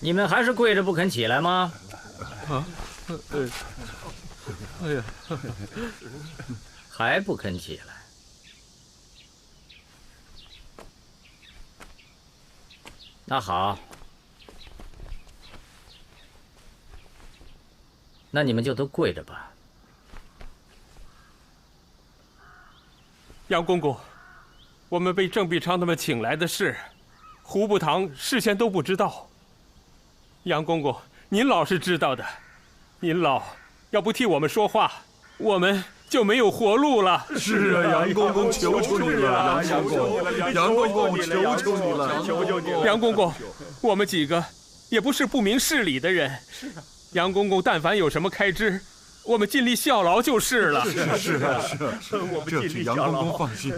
你们还是跪着不肯起来吗？哎呀，还不肯起来？那好，那你们就都跪着吧。杨公公，我们被郑必昌他们请来的事，胡部堂事先都不知道。杨公公，您老是知道的，您老要不替我们说话，我们就没有活路了。是啊，杨公公，求求你了，杨公公，杨公公，求求你了，求求你了。杨公公，我们几个也不是不明事理的人。是啊，杨公公但凡有什么开支，我们尽力效劳就是了。是啊，我们尽力杨公公放心。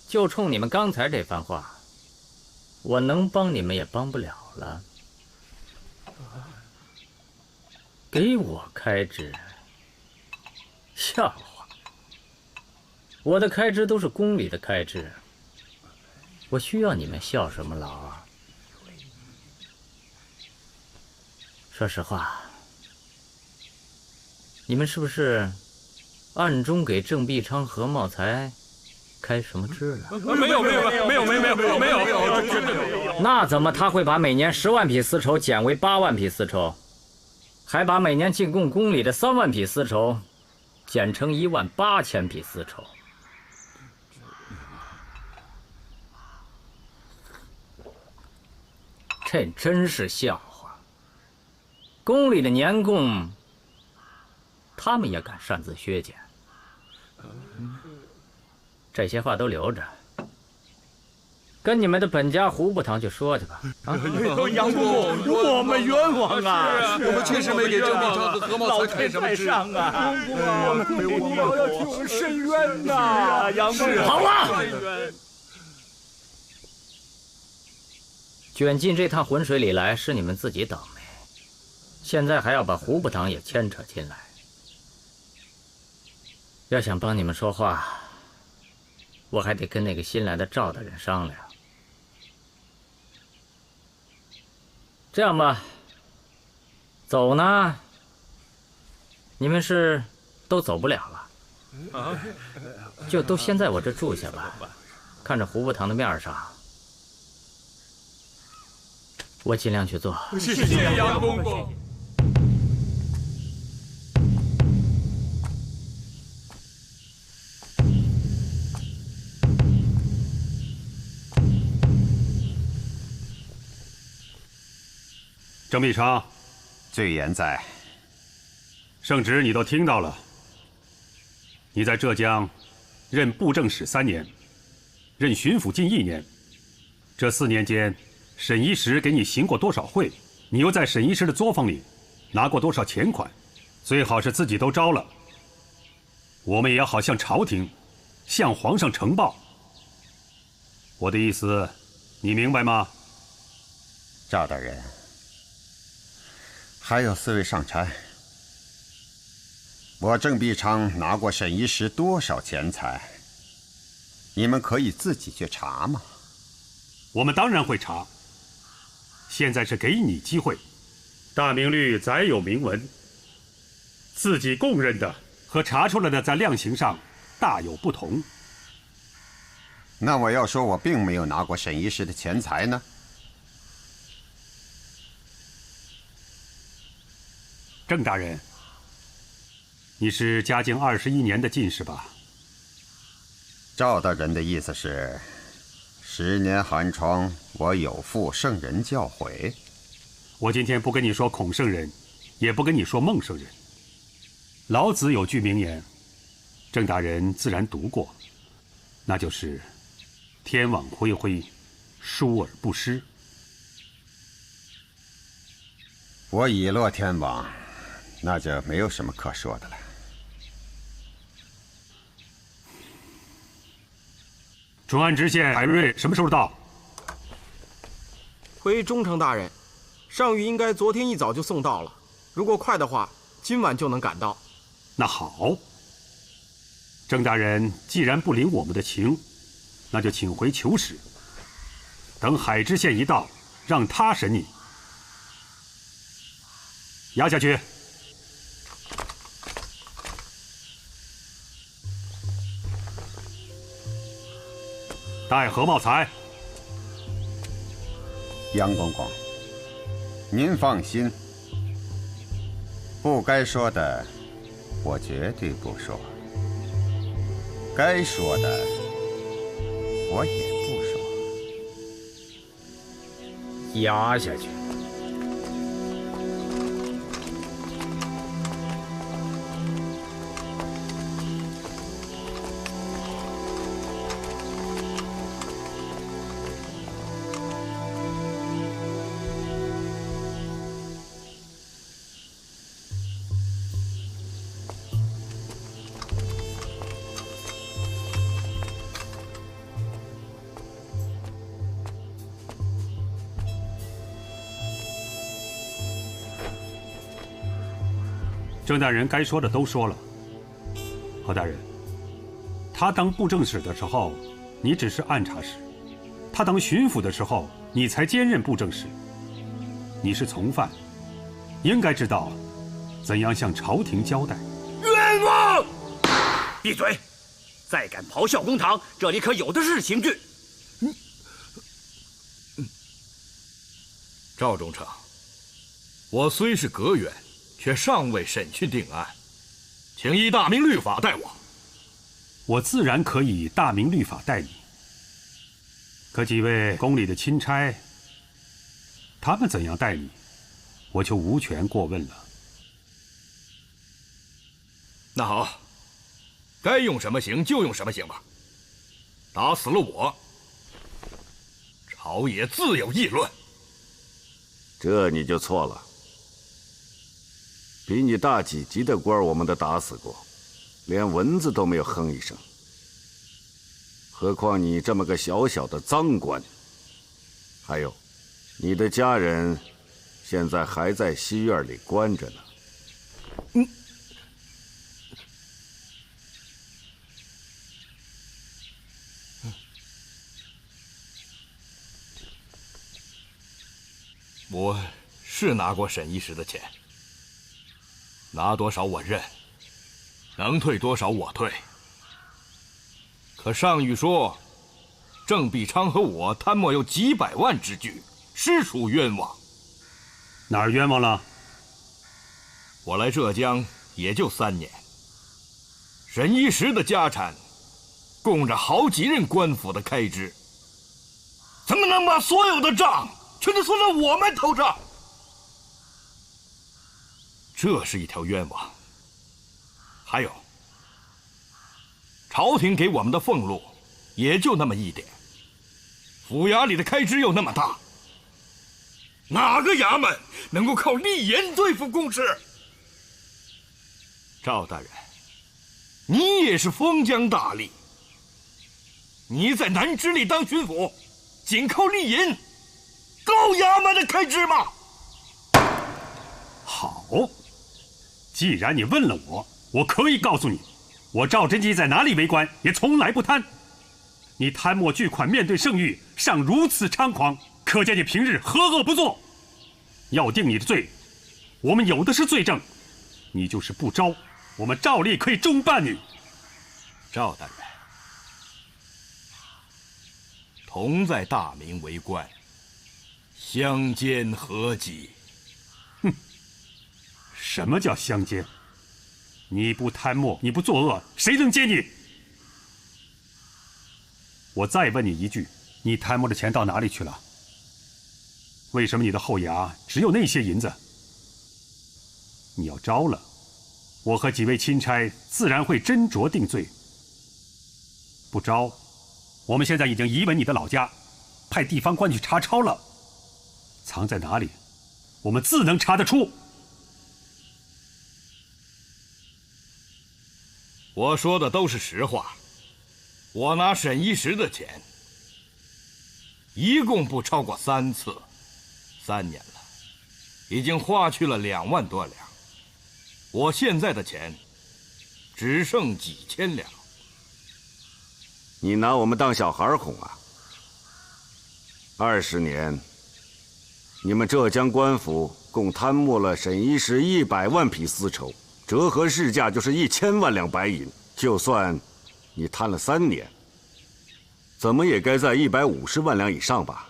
就冲你们刚才这番话，我能帮你们也帮不了了。给我开支？笑话！我的开支都是宫里的开支，我需要你们效什么劳啊？说实话，你们是不是暗中给郑必昌、何茂才开什么支了？没有，绝对没有。那怎么他会把每年10万匹丝绸减为8万匹丝绸，还把每年进贡宫里的3万匹丝绸减成18000匹丝绸？这真是笑话！宫里的年贡，他们也敢擅自削减？这些话都留着，跟你们的本家胡部堂去说去吧。啊！杨公公，我们冤枉啊！我们确实没给郑必昌和何茂才开什么支啊！公公啊，我们没有必要替我们申冤呐！杨公公，好了，卷进这趟浑水里来是你们自己倒霉，现在还要把胡部堂也牵扯进来。要想帮你们说话，我还得跟那个新来的赵大人商量。这样吧，走呢，你们是都走不了了，就都先在我这住下吧。看着胡部堂的面上，我尽量去做。谢谢杨公公。郑必昌，罪言在。圣旨你都听到了。你在浙江任布政使3年，任巡抚近1年。这4年间，沈一时给你行过多少贿？你又在沈一时的作坊里拿过多少钱款？最好是自己都招了。我们也要好向朝廷，向皇上呈报。我的意思，你明白吗？赵大人。还有4位上差，我郑必昌拿过沈一时多少钱财？你们可以自己去查吗？我们当然会查。现在是给你机会。大明律载有明文，自己供认的和查出来的在量刑上大有不同。那我要说我并没有拿过沈一时的钱财呢？郑大人，你是嘉靖21年的进士吧？赵大人的意思是，10年寒窗，我有负圣人教诲。我今天不跟你说孔圣人，也不跟你说孟圣人。老子有句名言，郑大人自然读过，那就是“天网恢恢，疏而不失”。我已落天网。那就没有什么可说的了。淳安知县海瑞什么时候到？回忠诚大人，上谕应该昨天一早就送到了，如果快的话，今晚就能赶到。那好，郑大人既然不领我们的情，那就请回求使。等海知县一到，让他审你。押下去。戴何茂才。杨公公，您放心，不该说的，我绝对不说；该说的，我也不说。压下去。郑大人该说的都说了。何大人，他当布政使的时候，你只是按察使；他当巡抚的时候，你才兼任布政使。你是从犯，应该知道怎样向朝廷交代。冤枉！闭嘴！再敢咆哮公堂，这里可有的是刑具。赵中丞，我虽是阁员，却尚未审讯定案，请依大明律法待我。我自然可以大明律法待你。可几位宫里的钦差，他们怎样待你，我就无权过问了。那好，该用什么刑就用什么刑吧。打死了我，朝野自有议论。这你就错了。比你大几级的官我们都打死过，连蚊子都没有哼一声。何况你这么个小小的赃官。还有，你的家人现在还在西院里关着呢。我是拿过沈一时的钱，拿多少我认，能退多少我退。可上谕说，郑必昌和我贪墨有几百万之巨，实属冤枉。哪儿冤枉了？我来浙江也就3年，沈一时的家产供着好几任官府的开支，怎么能把所有的账全都算在我们头上？这是一条冤枉。还有，朝廷给我们的俸禄也就那么一点，府衙里的开支又那么大，哪个衙门能够靠利盐对付公事？赵大人，你也是封疆大吏，你在南直隶当巡抚，仅靠利银够衙门的开支吗？好，既然你问了我，我可以告诉你，我赵贞吉在哪里为官，也从来不贪。你贪墨巨款，面对圣谕尚如此猖狂，可见你平日何恶不作。要定你的罪，我们有的是罪证。你就是不招，我们照例可以重办你。赵大人，同在大明为官，相煎何急？哼，什么叫相煎？你不贪墨，你不作恶，谁能接你？我再问你一句，你贪墨的钱到哪里去了？为什么你的后衙只有那些银子？你要招了，我和几位钦差自然会斟酌定罪。不招，我们现在已经移稳你的老家，派地方官去查抄了。藏在哪里，我们自能查得出。我说的都是实话。我拿沈一时的钱，一共不超过3次，3年了，已经花去了2万多两。我现在的钱只剩几千两。你拿我们当小孩哄啊？20年，你们浙江官府共贪没了沈一石100万匹丝绸，折合市价就是1000万两白银。就算你贪了3年，怎么也该在150万两以上吧？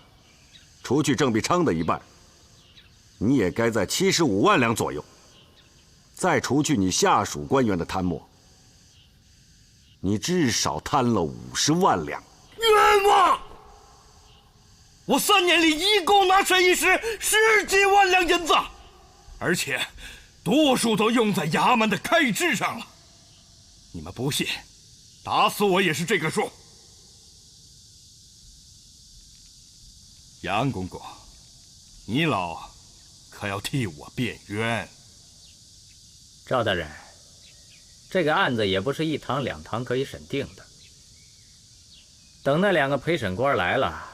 除去郑必昌的一半，你也该在75万两左右。再除去你下属官员的贪墨，你至少贪了50万两。冤枉！我3年里一共拿沈一石10几万两银子，而且多数都用在衙门的开支上了。你们不信，打死我也是这个数。杨公公，你老可要替我辩冤。赵大人，这个案子也不是1堂2堂可以审定的。等那2个陪审官来了，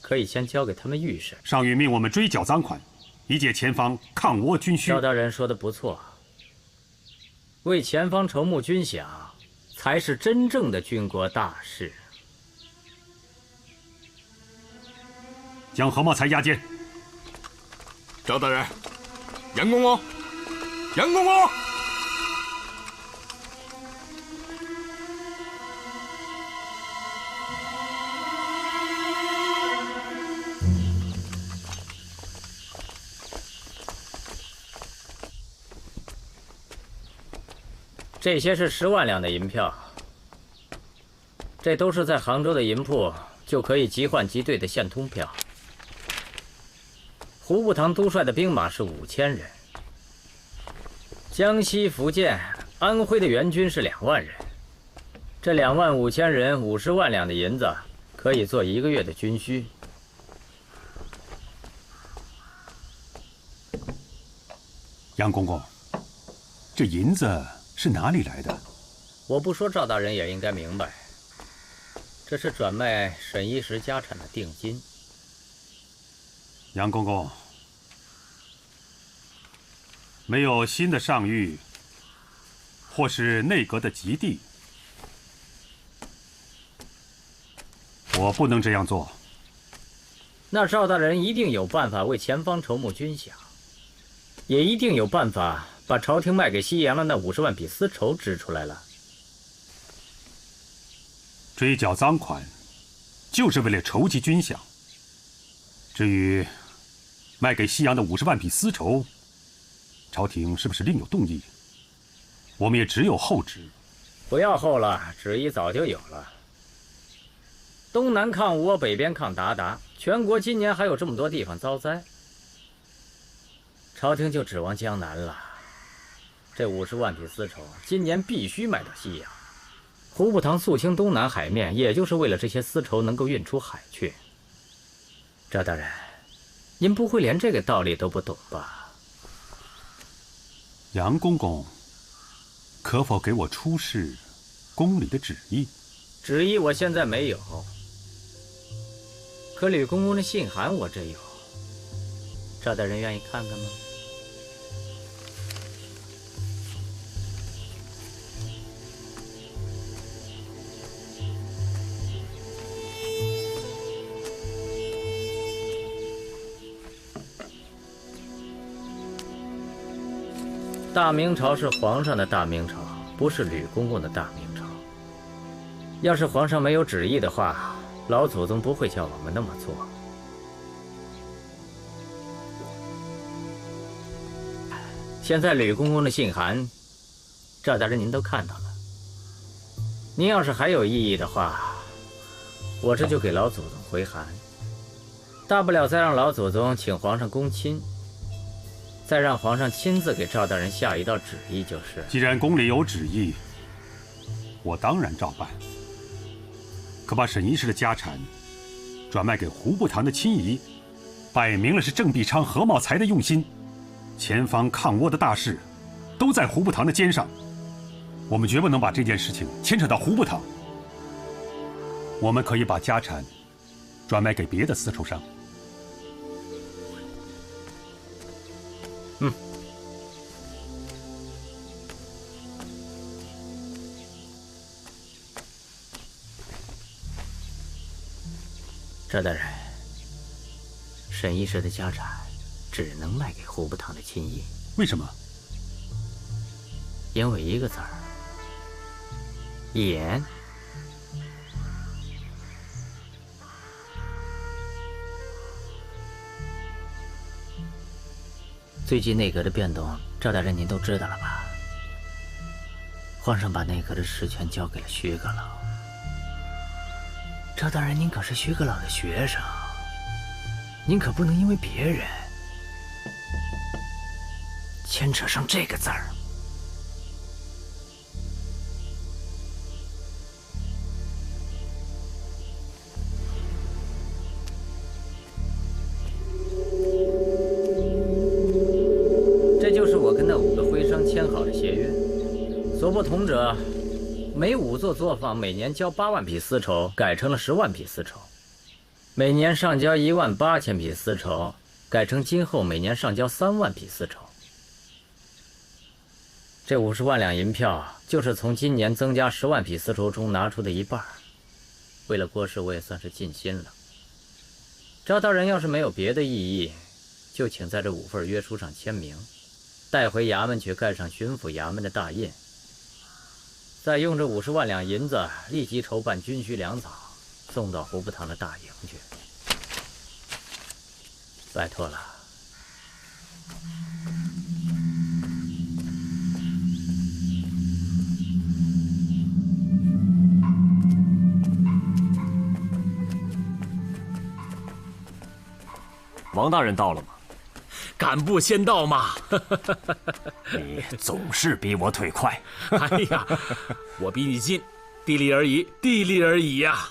可以先交给他们预审。上谕命我们追缴赃款，以解前方抗倭军需。赵大人说的不错，为前方筹募军饷，才是真正的军国大事。将何茂才押监。赵大人，杨公公，杨公公。这些是10万两的银票，这都是在杭州的银铺就可以即换即兑的现通票。胡步堂督帅的兵马是5000人，江西、福建、安徽的援军是2万人。这25000人50万两的银子，可以做1个月的军需。杨公公，这银子是哪里来的？我不说，赵大人也应该明白，这是转卖沈一石家产的定金。杨公公，没有新的上谕，或是内阁的急地，我不能这样做。那赵大人一定有办法为前方筹募军饷，也一定有办法把朝廷卖给西洋的那50万匹丝绸支出来了。追缴赃款，就是为了筹集军饷。至于卖给西洋的50万匹丝绸，朝廷是不是另有动意？我们也只有候旨。不要候了，旨意早就有了。东南抗倭，北边抗鞑靼，全国今年还有这么多地方遭灾，朝廷就指望江南了。这50万匹丝绸，今年必须卖到西洋。胡步堂肃清东南海面，也就是为了这些丝绸能够运出海去。赵大人，您不会连这个道理都不懂吧？杨公公，可否给我出示宫里的旨意？旨意我现在没有，可吕公公的信函我这有。赵大人愿意看看吗？大明朝是皇上的大明朝，不是吕公公的大明朝。要是皇上没有旨意的话，老祖宗不会叫我们那么做。现在吕公公的信函，赵大人您都看到了。您要是还有异议的话，我这就给老祖宗回函，大不了再让老祖宗请皇上公亲。再让皇上亲自给赵大人下一道旨意就是。既然宫里有旨意，我当然照办。可把沈一石的家产转卖给胡步堂的亲姨，摆明了是郑必昌、何茂才的用心。前方抗倭的大事，都在胡步堂的肩上。我们绝不能把这件事情牵扯到胡步堂。我们可以把家产转卖给别的丝绸商。赵大人，沈一石的家产只能卖给胡不堂的亲爷。为什么？因为一个字儿：严。最近内阁的变动，赵大人您都知道了吧？皇上把内阁的实权交给了徐阁老。赵大人，您可是徐阁老的学生，您可不能因为别人牵扯上这个字儿。这就是我跟那5个徽商签好的协约，所不同者，每5座作坊每年交8万匹丝绸，改成了10万匹丝绸；每年上交18000匹丝绸，改成今后每年上交3万匹丝绸。这50万两银票，就是从今年增加10万匹丝绸中拿出的一半。为了国事，我也算是尽心了。赵大人要是没有别的异议，就请在这5份约书上签名，带回衙门去盖上巡抚衙门的大印，再用这50万两银子立即筹办军需粮草，送到胡不堂的大营去。拜托了。王大人到了吗？赶不先到嘛！你总是比我腿快。哎呀，我比你近，地利而宜，地利而宜呀！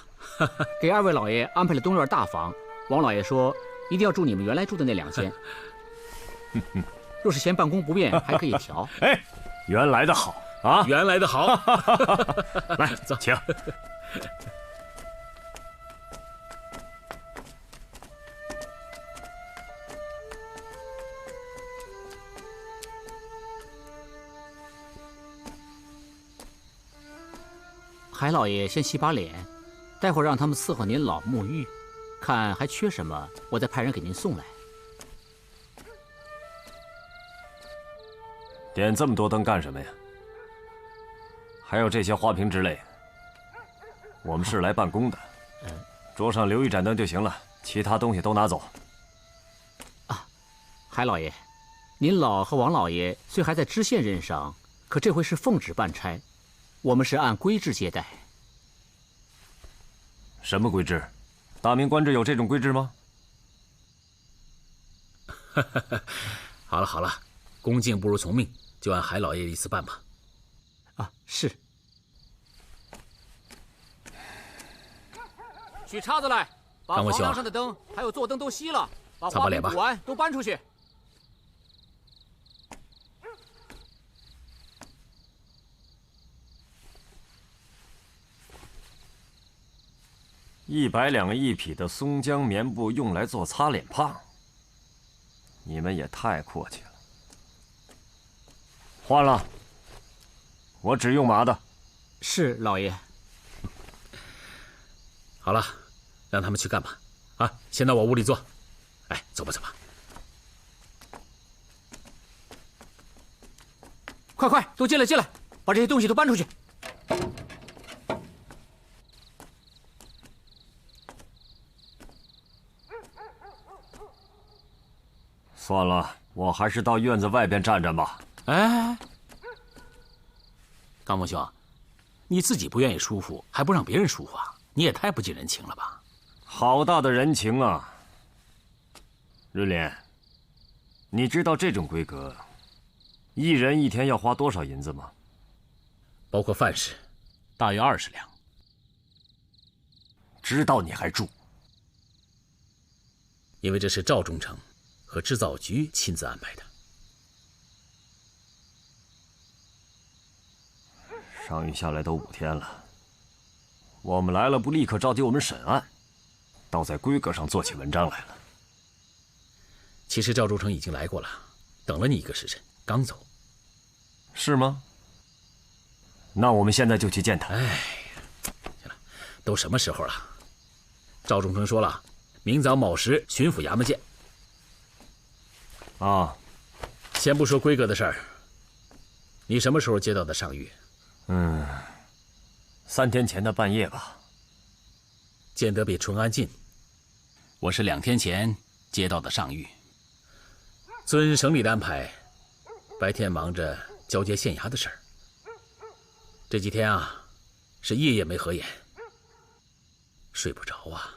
给2位老爷安排了东院大房，王老爷说一定要住你们原来住的那2间。若是嫌办公不便，还可以调。哎，原来的好啊！原来的好。来，走，请。海老爷先洗把脸，待会儿让他们伺候您老沐浴，看还缺什么，我再派人给您送来。点这么多灯干什么呀？还有这些花瓶之类，我们是来办公的。桌上留1盏灯就行了，其他东西都拿走。啊，海老爷，您老和王老爷虽还在知县任上，可这回是奉旨办差。我们是按规制接待。什么规制？大明官制有这种规制吗？好了好了，恭敬不如从命，就按海老爷意思办吧。啊，是。取叉子来，把房梁上的灯还有座灯都熄了，把花瓶补完都搬出去。100两1匹的松江棉布用来做擦脸帕，你们也太阔气了。换了，我只用麻的。是老爷。好了，让他们去干吧。啊，先到我屋里坐。哎，走吧走吧。快快，都进来进来，把这些东西都搬出去。算了，我还是到院子外边站站吧。哎，刚峰兄，你自己不愿意舒服，还不让别人舒服啊？你也太不近人情了吧！好大的人情啊！日莲，你知道这种规格，一人1天要花多少银子吗？包括饭食，大约20两。知道你还住？因为这是赵忠诚和制造局亲自安排的。上谕下来都5天了，我们来了不立刻召集我们审案，倒在规格上做起文章来了。其实赵忠诚已经来过了，等了你1个时辰，刚走。是吗？那我们现在就去见他。哎，行了，都什么时候了？赵忠诚说了，明早卯时巡抚衙门见。啊，先不说规格的事儿，你什么时候接到的上谕？3天前的半夜吧。见得比淳安近。我是2天前接到的上谕。遵省里的安排，白天忙着交接县衙的事儿。这几天啊，是夜夜没合眼，睡不着啊。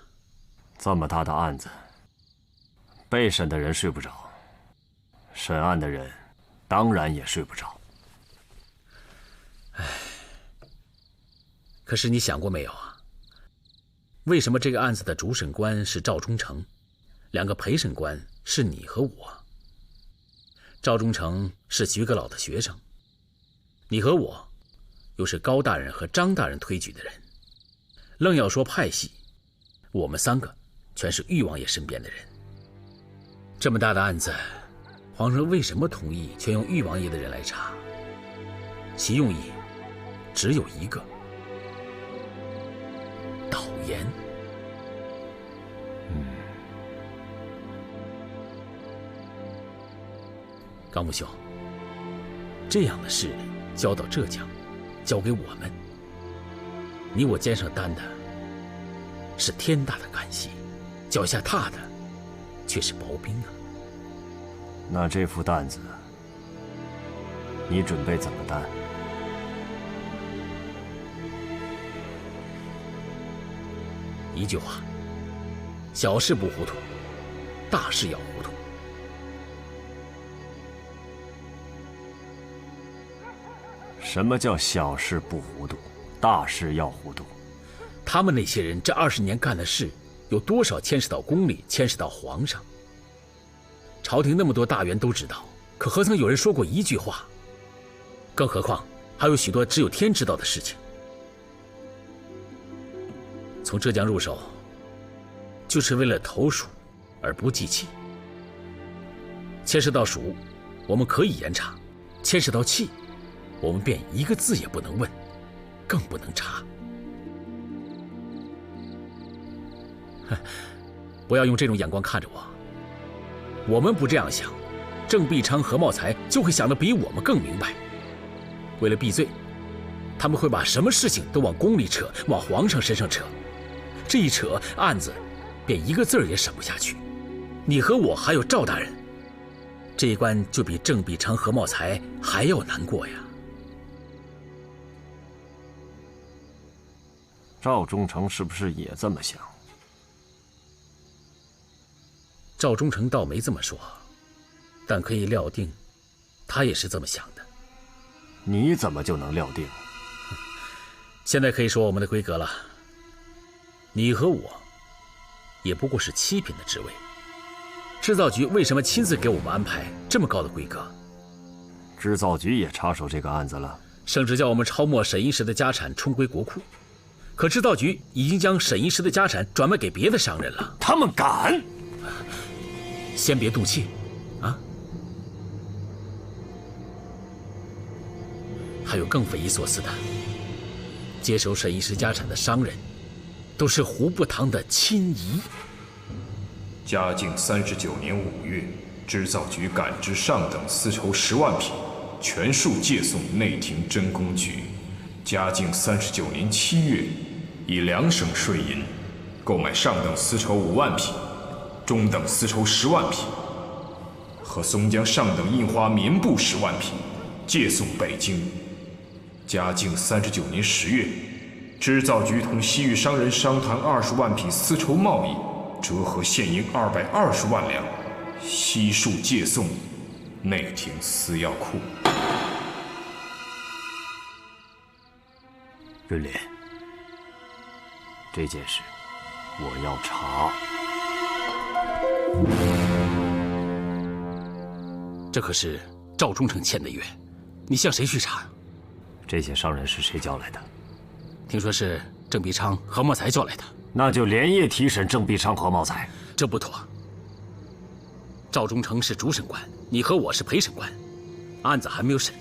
这么大的案子，被审的人睡不着，审案的人当然也睡不着。唉，可是你想过没有啊？为什么这个案子的主审官是赵忠诚，2个陪审官是你和我？赵忠诚是徐阁老的学生，你和我又是高大人和张大人推举的人，愣要说派系，我们3个全是裕王爷身边的人。这么大的案子，皇上为什么同意全用裕王爷的人来查？其用意只有一个：导言。高木兄，这样的事交到浙江，交给我们，你我肩上担的是天大的干系，脚下踏的却是薄冰啊。那这副担子，你准备怎么担？一句话，小事不糊涂，大事要糊涂。什么叫小事不糊涂，大事要糊涂？他们那些人这20年干的事，有多少牵涉到宫里，牵涉到皇上？朝廷那么多大员都知道，可何曾有人说过一句话？更何况还有许多只有天知道的事情。从浙江入手，就是为了投蜀而不计气。牵涉到蜀，我们可以严查；牵涉到气，我们便一个字也不能问，更不能查。不要用这种眼光看着我。我们不这样想，郑必昌、何茂才就会想得比我们更明白。为了避罪，他们会把什么事情都往宫里扯，往皇上身上扯。这一扯，案子便一个字儿也审不下去。你和我还有赵大人，这一关就比郑必昌、何茂才还要难过呀。赵忠诚是不是也这么想？赵忠诚倒没这么说，但可以料定，他也是这么想的。你怎么就能料定？现在可以说我们的规格了。你和我，也不过是7品的职位。制造局为什么亲自给我们安排这么高的规格？制造局也插手这个案子了，圣旨叫我们抄没沈一石的家产充归国库，可制造局已经将沈一石的家产转卖给别的商人了。他们敢！先别动气，啊！还有更匪夷所思的，接手沈一石家产的商人，都是胡步堂的亲姨。嘉靖39年5月，织造局赶制上等丝绸10万匹，全数借送内廷真公局。嘉靖39年7月，以2省税银购买上等丝绸5万匹，中等丝绸10万匹，和松江上等印花棉布10万匹，借送北京。嘉靖39年10月，织造局同西域商人商谈20万匹丝绸贸易，折合现银220万两，悉数借送内廷私药库。润莲，这件事我要查。这可是赵忠诚签的约，你向谁去查？这些商人是谁叫来的？听说是郑必昌、何茂才叫来的。那就连夜提审郑必昌、何茂才。这不妥。赵忠诚是主审官，你和我是陪审官，案子还没有审，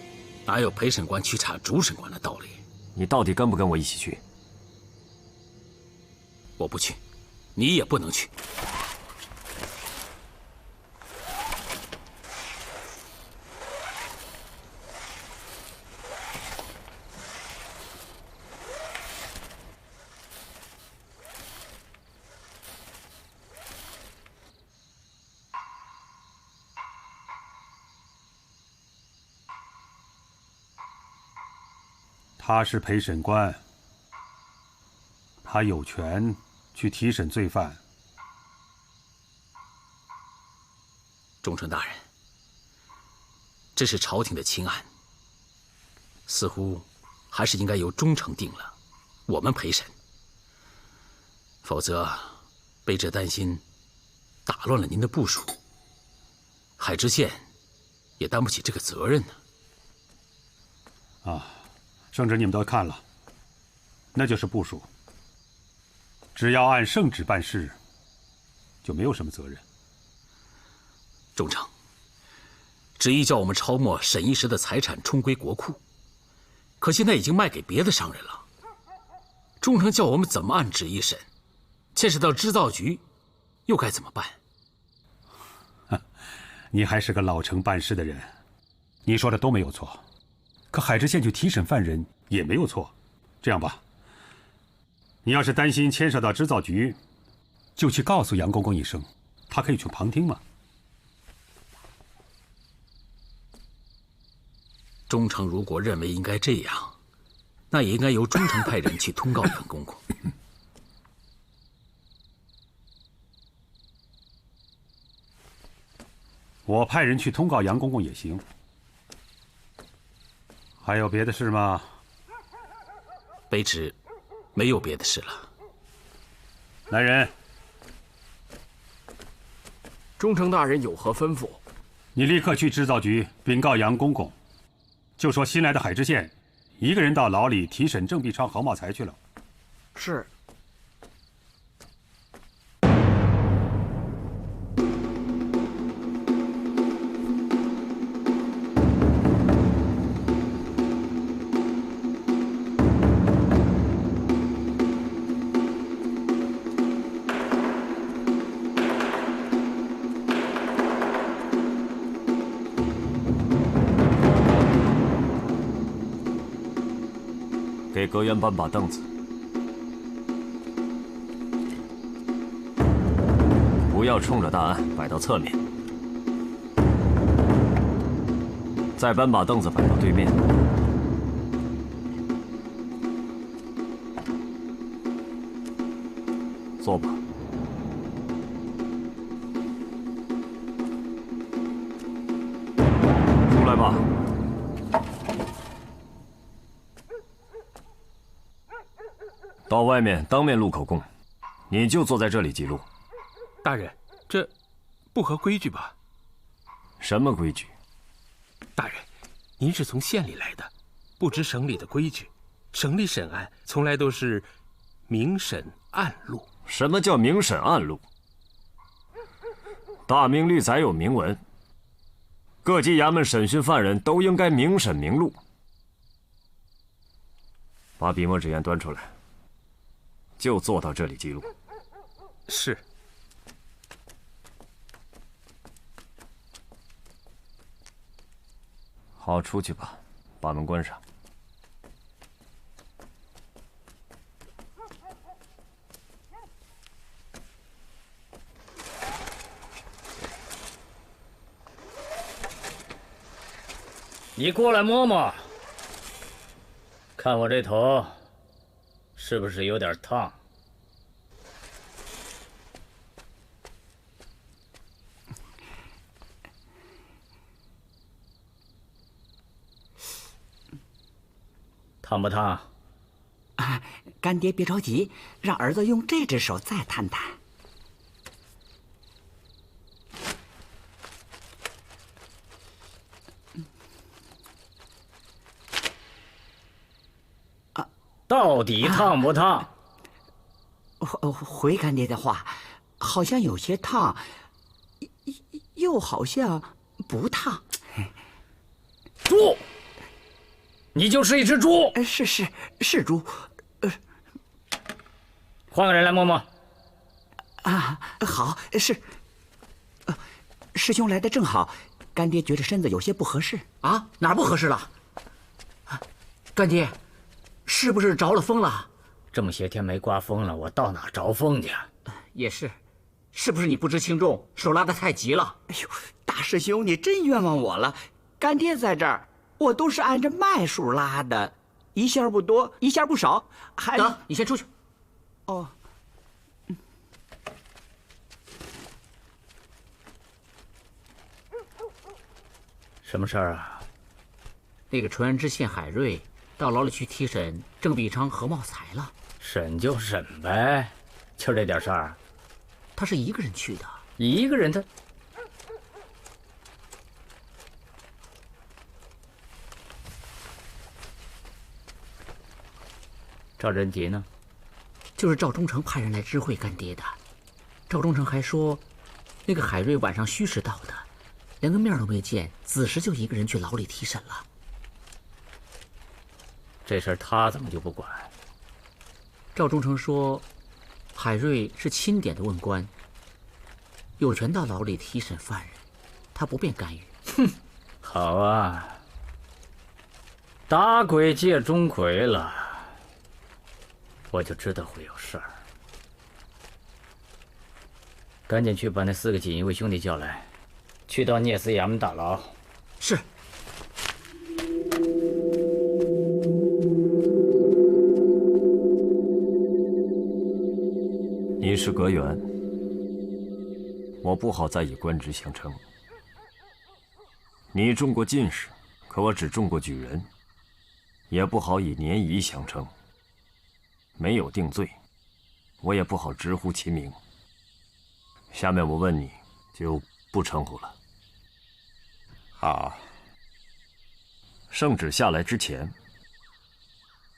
哪有陪审官去查主审官的道理？你到底跟不跟我一起去？我不去，你也不能去。他是陪审官，他有权去提审罪犯。忠诚大人，这是朝廷的亲案，似乎还是应该由忠诚定了，我们陪审。否则，卑职担心打乱了您的部署，海知县也担不起这个责任呢。啊，圣旨你们都看了，那就是部署。只要按圣旨办事，就没有什么责任。忠诚，旨意叫我们抄没沈一时的财产充归国库，可现在已经卖给别的商人了。忠诚叫我们怎么按旨意审，牵扯到织造局，又该怎么办？你还是个老成办事的人，你说的都没有错。可海知县去提审犯人也没有错。这样吧，你要是担心牵涉到织造局，就去告诉杨公公一声，他可以去旁听嘛。忠诚如果认为应该这样，那也应该由忠诚派人去通告杨公公。我派人去通告杨公公也行。还有别的事吗？卑职没有别的事了。来人，忠诚大人有何吩咐？你立刻去织造局禀告杨公公，就说新来的海知县一个人到牢里提审郑必昌、郝茂才去了。是。给阁员搬把凳子，不要冲着大案，摆到侧面。再搬把凳子摆到对面。坐吧。出来吧。到外面当面录口供，你就坐在这里记录。大人，这不合规矩吧？什么规矩？大人，您是从县里来的，不知省里的规矩。省里审案从来都是明审暗录。什么叫明审暗录？大明律载有明文，各级衙门审讯犯人都应该明审明录。把笔墨纸砚端出来。就坐到这里记录。是。好，出去吧，把门关上。你过来摸摸，看我这头。是不是有点烫？烫不烫？啊，干爹别着急，让儿子用这只手再探探。到底烫不烫？回干爹的话，好像有些烫，又好像不烫。猪，你就是一只猪。是猪。换个人来摸摸。啊，好，是。师兄来的正好，干爹觉得身子有些不合适。啊，哪儿不合适了？干爹。是不是着了风了？这么些天没刮风了，我到哪着风去？也是，是不是你不知轻重，手拉得太急了？哎呦，大师兄，你真冤枉我了！干爹在这儿，我都是按着脉数拉的，一下不多，一下不少，还……等，你先出去。哦。什么事儿啊？那个淳安知县海瑞到牢里去提审郑必昌和茂才了。审就审呗，就这点事儿。他是一个人去的。一个人的？赵仁杰呢？就是赵忠诚派人来知会干爹的。赵忠诚还说，那个海瑞晚上虚实到的，连个面都没见，子时就一个人去牢里提审了。这事儿他怎么就不管？赵忠诚说，海瑞是钦点的问官，有权到牢里提审犯人，他不便干预。哼，好啊，打鬼借钟馗了，我就知道会有事儿。赶紧去把那4个锦衣卫兄弟叫来，去到聂司衙门打牢。是。你是阁员，我不好再以官职相称。你中过进士，可我只中过举人，也不好以年仪相称。没有定罪，我也不好直呼其名。下面我问你，就不称呼了。好。圣旨下来之前，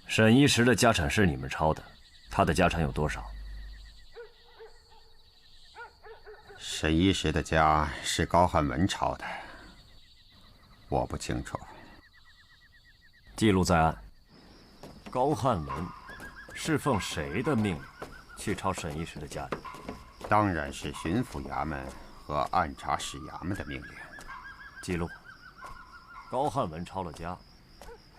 沈一石的家产是你们抄的，他的家产有多少？沈一石的家是高汉文抄的，我不清楚。记录在案。高汉文是奉谁的命令去抄沈一石的家产？当然是巡抚衙门和按察使衙门的命令。记录：高汉文抄了家，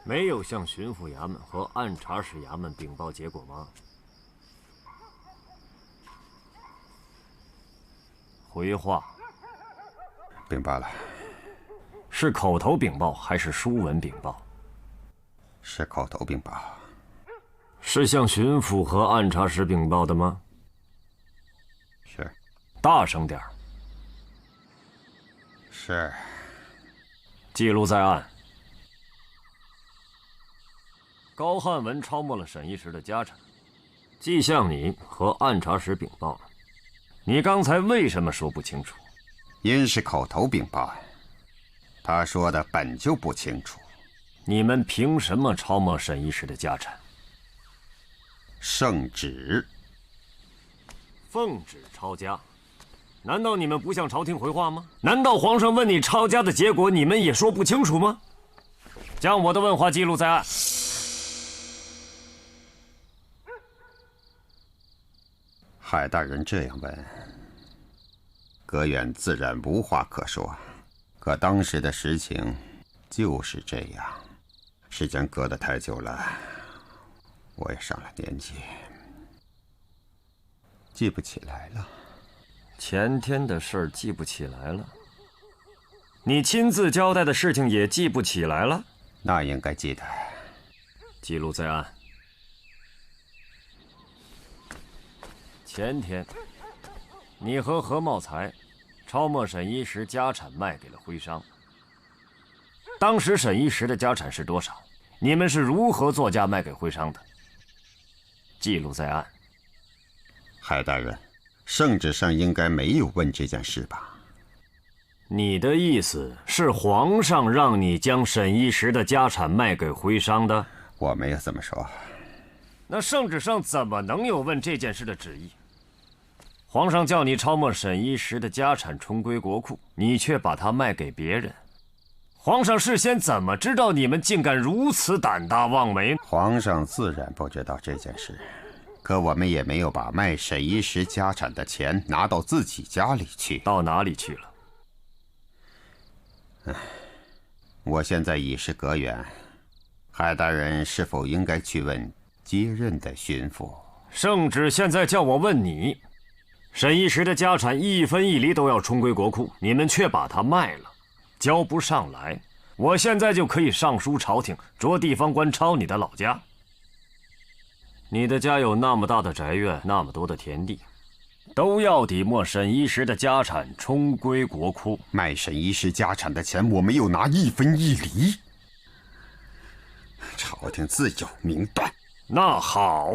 没有向巡抚衙门和按察使衙门禀报结果吗？回话。禀报了。是口头禀报还是书文禀报？是口头禀报。是向巡抚和按察使禀报的吗？是。大声点儿。是。记录在案。高汉文抄没了沈一石的家产，既向你和按察使禀报了。你刚才为什么说不清楚？因是口头禀报，他说的本就不清楚。你们凭什么抄没沈一石的家产？圣旨。奉旨抄家，难道你们不向朝廷回话吗？难道皇上问你抄家的结果，你们也说不清楚吗？将我的问话记录在案。海大人这样问，阁员自然无话可说。可当时的实情就是这样，时间隔得太久了，我也上了年纪，记不起来了。前天的事儿记不起来了，你亲自交代的事情也记不起来了？那应该记得。记录在案。前天，你和何茂才抄没沈一石家产卖给了徽商。当时沈一石的家产是多少？你们是如何作价卖给徽商的？记录在案。海大人，圣旨上应该没有问这件事吧？你的意思是皇上让你将沈一石的家产卖给徽商的？我没有这么说。那圣旨上怎么能有问这件事的旨意？皇上叫你抄没沈一石的家产重归国库，你却把它卖给别人。皇上事先怎么知道你们竟敢如此胆大妄为？皇上自然不知道这件事，可我们也没有把卖沈一石家产的钱拿到自己家里去。到哪里去了？我现在已是阁员，海大人是否应该去问接任的巡抚？圣旨现在叫我问你，沈一石的家产1分1厘都要重归国库，你们却把它卖了，交不上来，我现在就可以上书朝廷，着地方官抄你的老家。你的家有那么大的宅院，那么多的田地，都要抵没沈一石的家产，充归国库。卖沈一石家产的钱，我没有拿1分1厘。朝廷自有明断。那好，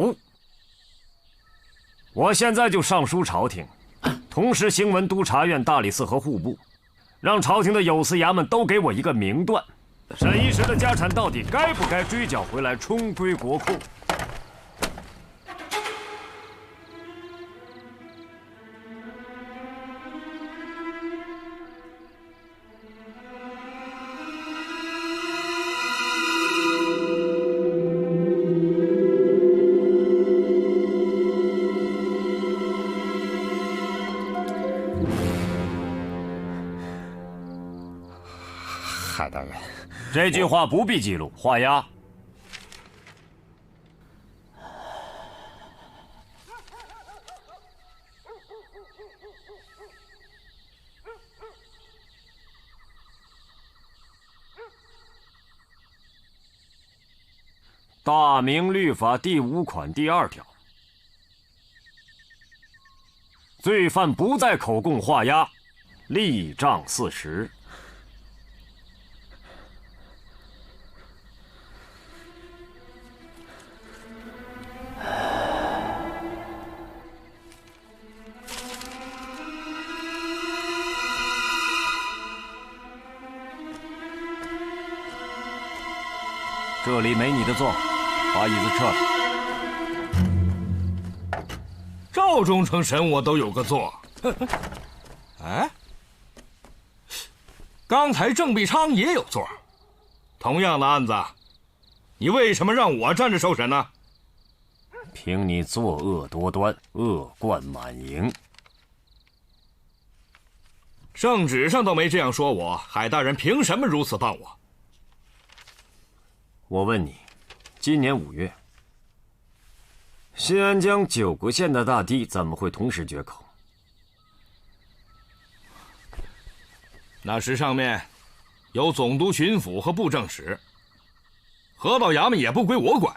我现在就上书朝廷，同时行文督察院、大理寺和户部，让朝廷的有司衙门都给我一个明断：沈一石的家产到底该不该追缴回来，充归国库？海大人，这句话不必记录，画押。大明律法第5款第2条，罪犯不在口供画押，立杖40。这里没你的座，把椅子撤了。赵忠诚审我都有个座。哎，刚才郑必昌也有座。同样的案子，你为什么让我站着受审呢？凭你作恶多端，恶贯满盈。圣旨上都没这样说我，海大人凭什么如此办我？我问你，今年5月，新安江9个县的大堤怎么会同时决口？那时上面有总督、巡抚和布政使，河道衙门也不归我管，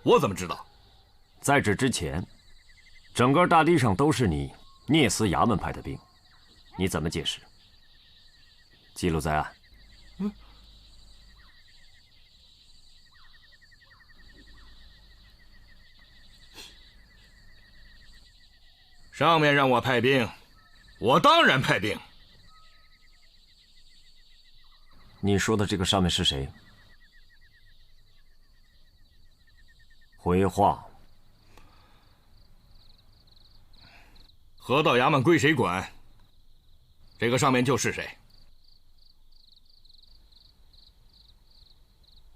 我怎么知道？在这之前，整个大堤上都是你聂司衙门派的兵，你怎么解释？记录在案。上面让我派兵，我当然派兵。你说的这个上面是谁？回话。河道衙门归谁管？这个上面就是谁。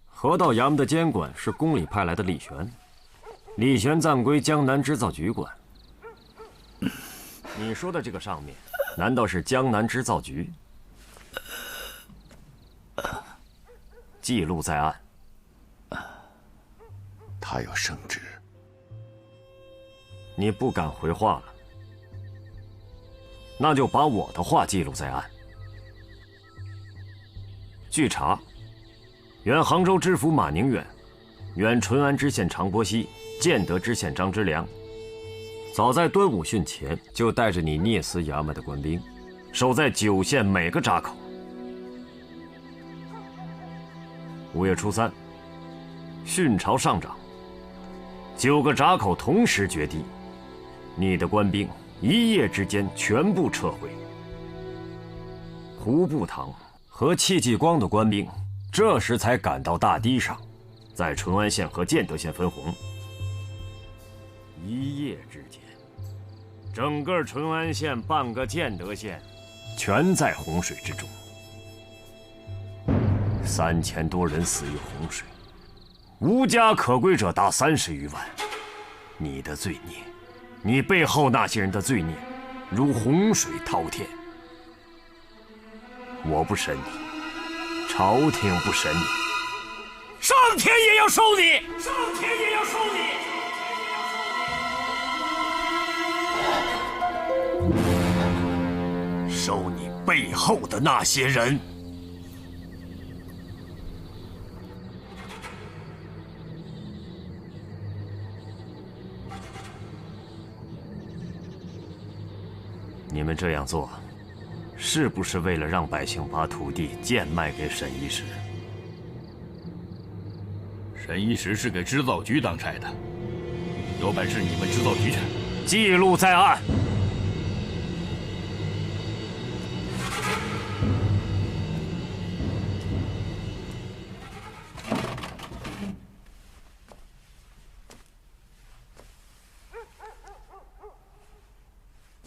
河道衙门的监管是宫里派来的李玄，李玄暂归江南织造局管。你说的这个上面，难道是江南织造局？记录在案。他有圣旨。你不敢回话了，那就把我的话记录在案。据查，原杭州知府马宁远，原淳安知县常伯熙，建德知县张之良，早在端午汛前就带着你聂司衙门的官兵，守在9县每个闸口。5月初3，汛潮上涨，9个闸口同时决堤，你的官兵1夜之间全部撤回。胡步堂和戚继光的官兵这时才赶到大堤上，在淳安县和建德县分洪。1夜之间，整个淳安县、半个建德县，全在洪水之中，3000多人死于洪水，无家可归者达30余万。你的罪孽，你背后那些人的罪孽，如洪水滔天。我不审你，朝廷不审你，上天也要收你，上天也要收你。收你背后的那些人。你们这样做，是不是为了让百姓把土地贱卖给沈一石？沈一石是给织造局当差的，有本事你们织造局去，记录在案。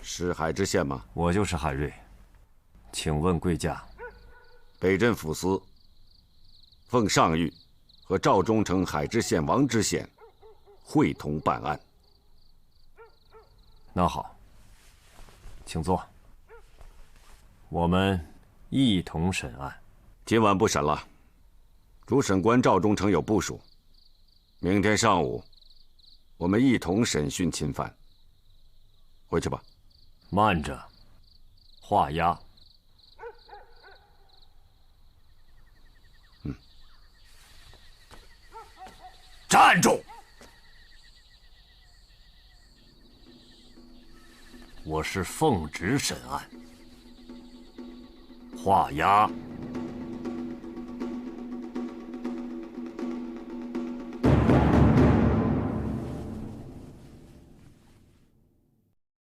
是海知县吗？我就是海瑞，请问贵驾。北镇抚司奉上谕和赵忠诚海知县王知县会同办案。那好，请坐。我们一同审案。今晚不审了，主审官赵忠诚有部署，明天上午我们一同审讯钦犯。回去吧。慢着，画押。站住！我是奉旨审案，画押。